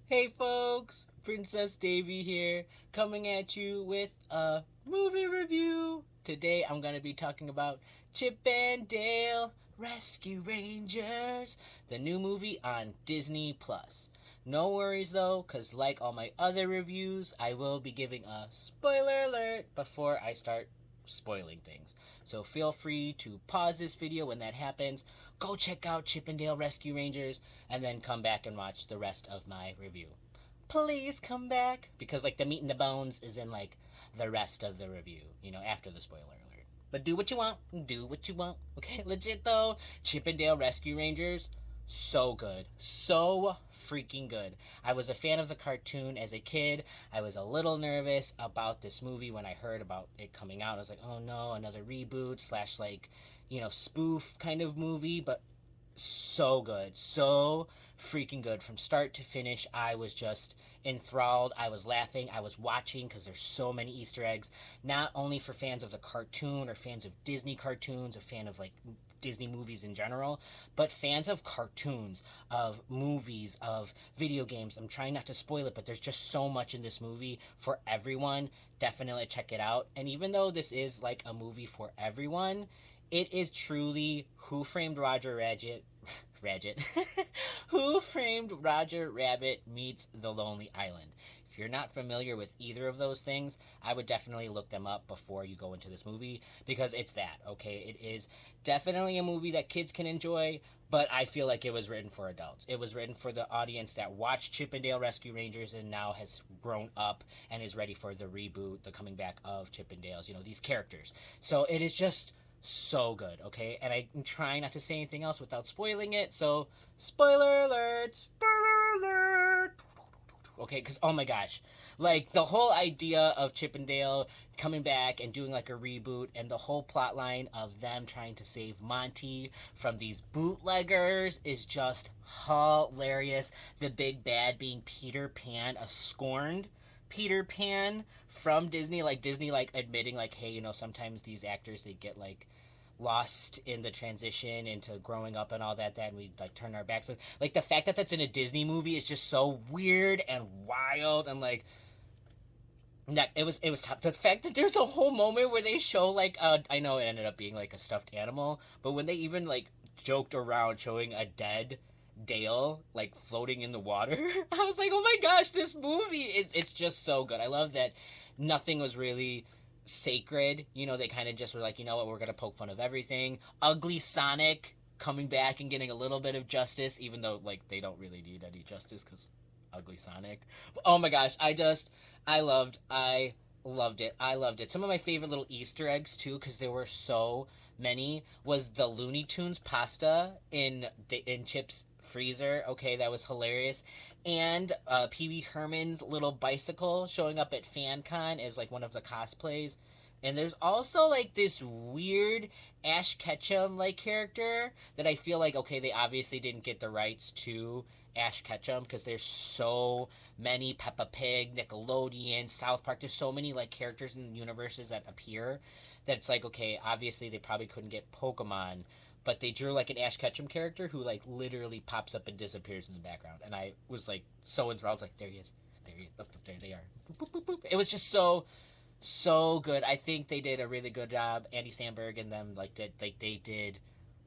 Hey folks, Princess Davy here, coming at you with a movie review. Today I'm going to be talking about Chip and Dale Rescue Rangers, the new movie on Disney Plus. No worries though, cuz like all my other reviews, I will be giving a spoiler alert before I start spoiling things. So feel free to pause this video when that happens, go check out Chip and Dale Rescue Rangers, and then come back and watch the rest of my review. Please come back, because like the meat and the bones is in like the rest of the review, after the spoiler alert. But do what you want, do what you want. Okay, legit though, Chip and Dale Rescue Rangers, so good, so freaking good. I was a fan of the cartoon as a kid. I was a little nervous about this movie when I heard about it coming out. I was like, oh no, another reboot slash like, spoof kind of movie. But so good, so freaking good from start to finish. I was just enthralled. I was laughing, I was watching, because there's so many Easter eggs, not only for fans of the cartoon or fans of Disney cartoons, a fan of like Disney movies in general, but fans of cartoons, of movies, of video games. I'm trying not to spoil it, but there's just so much in this movie for everyone. Definitely check it out. And even though this is like a movie for everyone, it is truly Who Framed Roger Rabbit. Rabbit. Who Framed Roger Rabbit meets The Lonely Island. If you're not familiar with either of those things, I would definitely look them up before you go into this movie, because it's that, okay? It is definitely a movie that kids can enjoy, but I feel like it was written for adults. It was written for the audience that watched Chip and Dale Rescue Rangers and now has grown up and is ready for the reboot, the coming back of Chip and Dale's, these characters. So it is just so good, okay? And I'm trying not to say anything else without spoiling it, so spoiler alert, spoiler alert. Okay, because oh my gosh, like the whole idea of Chip and Dale coming back and doing like a reboot, and the whole plot line of them trying to save Monty from these bootleggers is just hilarious. The big bad being Peter Pan, a scorned Peter Pan from Disney, like Disney like admitting like, hey, sometimes these actors, they get like lost in the transition into growing up and all that, and we like turn our backs. Like the fact that that's in a Disney movie is just so weird and wild, and like it was tough. The fact that there's a whole moment where they show like I know it ended up being like a stuffed animal, but when they even like joked around showing a dead Dale like floating in the water, I was like, oh my gosh, this movie is, it's just so good. I love that nothing was really sacred. They kind of just were like, you know what, we're gonna poke fun of everything. Ugly Sonic coming back and getting a little bit of justice, even though like they don't really need any justice because Ugly Sonic. Oh my gosh, I loved it. Some of my favorite little Easter eggs too, because there were so many, was the Looney Tunes pasta in Chip's freezer. Okay, that was hilarious. And Pee Wee Herman's little bicycle showing up at FanCon as like one of the cosplays. And there's also like this weird Ash Ketchum like character that I feel like, okay, they obviously didn't get the rights to Ash Ketchum because there's so many. Peppa Pig, Nickelodeon, South Park. There's so many like characters in universes that appear that it's like, okay, obviously they probably couldn't get Pokemon, but they drew like an Ash Ketchum character who like literally pops up and disappears in the background, and I was like so enthralled. I was like, there he is, there he is, there they are. Boop, boop, boop, boop. It was just so good. I think they did a really good job. Andy Samberg and them they did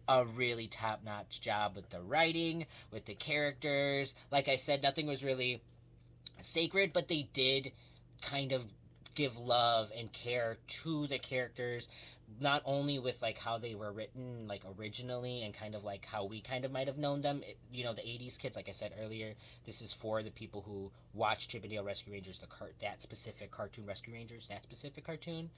a really top notch job with the writing, with the characters. Like I said, nothing was really sacred, but they did kind of give love and care to the characters, not only with like how they were written like originally and kind of like how we kind of might have known them. The 80s kids, like I said earlier, this is for the people who watch Chip and Dale Rescue Rangers, that specific cartoon, Rescue Rangers, that specific cartoon,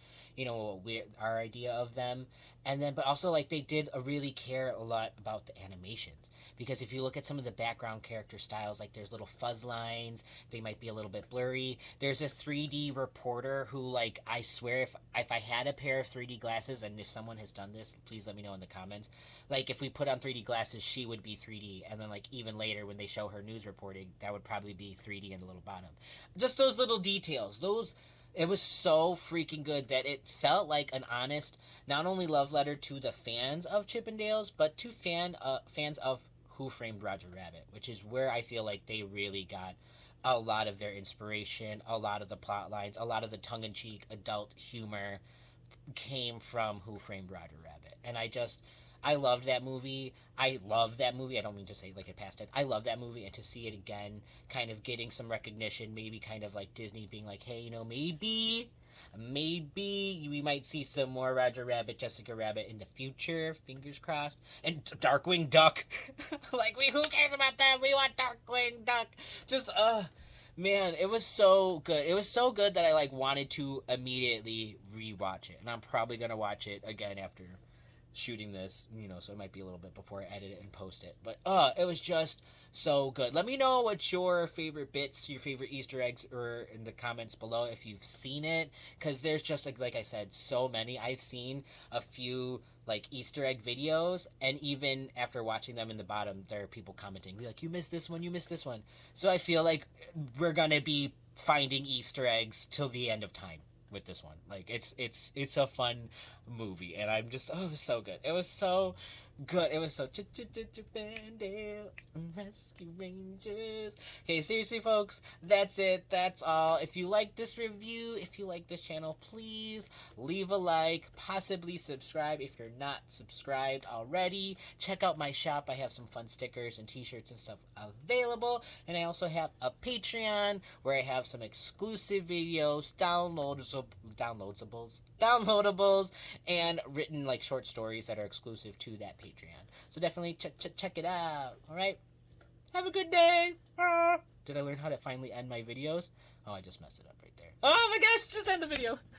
our idea of them. And then but also like they did really care a lot about the animations, because if you look at some of the background character styles, like there's little fuzz lines, they might be a little bit blurry. There's a 3D reporter who, like, I swear, if I had a pair of 3D glasses, and if someone has done this, please let me know in the comments. Like, if we put on 3D glasses, she would be 3D, and then like even later when they show her news reporting, that would probably be 3D in the little bottom. Just those little details. It was so freaking good that it felt like an honest, not only love letter to the fans of Chippendales, but to fans of Who Framed Roger Rabbit, which is where I feel like they really got a lot of their inspiration, a lot of the plot lines, a lot of the tongue-in-cheek adult humor came from Who Framed Roger Rabbit. And I loved that movie. I love that movie. I don't mean to say like it past tense. I love that movie, and to see it again, kind of getting some recognition, maybe kind of like Disney being like, hey, maybe we might see some more Roger Rabbit, Jessica Rabbit in the future. Fingers crossed. And Darkwing Duck. Like, who cares about them? We want Darkwing Duck. Just, man, it was so good. It was so good that I like wanted to immediately rewatch it, and I'm probably gonna watch it again after shooting this, so it might be a little bit before I edit it and post it. But it was just so good. Let me know what your favorite bits, your favorite Easter eggs, or in the comments below if you've seen it, because there's just like I said, so many. I've seen a few like Easter egg videos, and even after watching them in the bottom, there are people commenting like, you missed this one, you missed this one. So I feel like we're gonna be finding Easter eggs till the end of time with this one. Like, it's a fun movie, and I'm just, it was so good. It was so good. It was so Chippendale Rescue Rangers. Okay, seriously, folks, that's it. That's all. If you like this review, if you like this channel, please leave a like, possibly subscribe if you're not subscribed already. Check out my shop. I have some fun stickers and t-shirts and stuff available, and I also have a Patreon where I have some exclusive videos, downloadables, and written like short stories that are exclusive to that Patreon. So definitely check it out. All right, have a good day. Did I learn how to finally end my videos? Oh, I just messed it up right there. Oh my gosh, just end the video.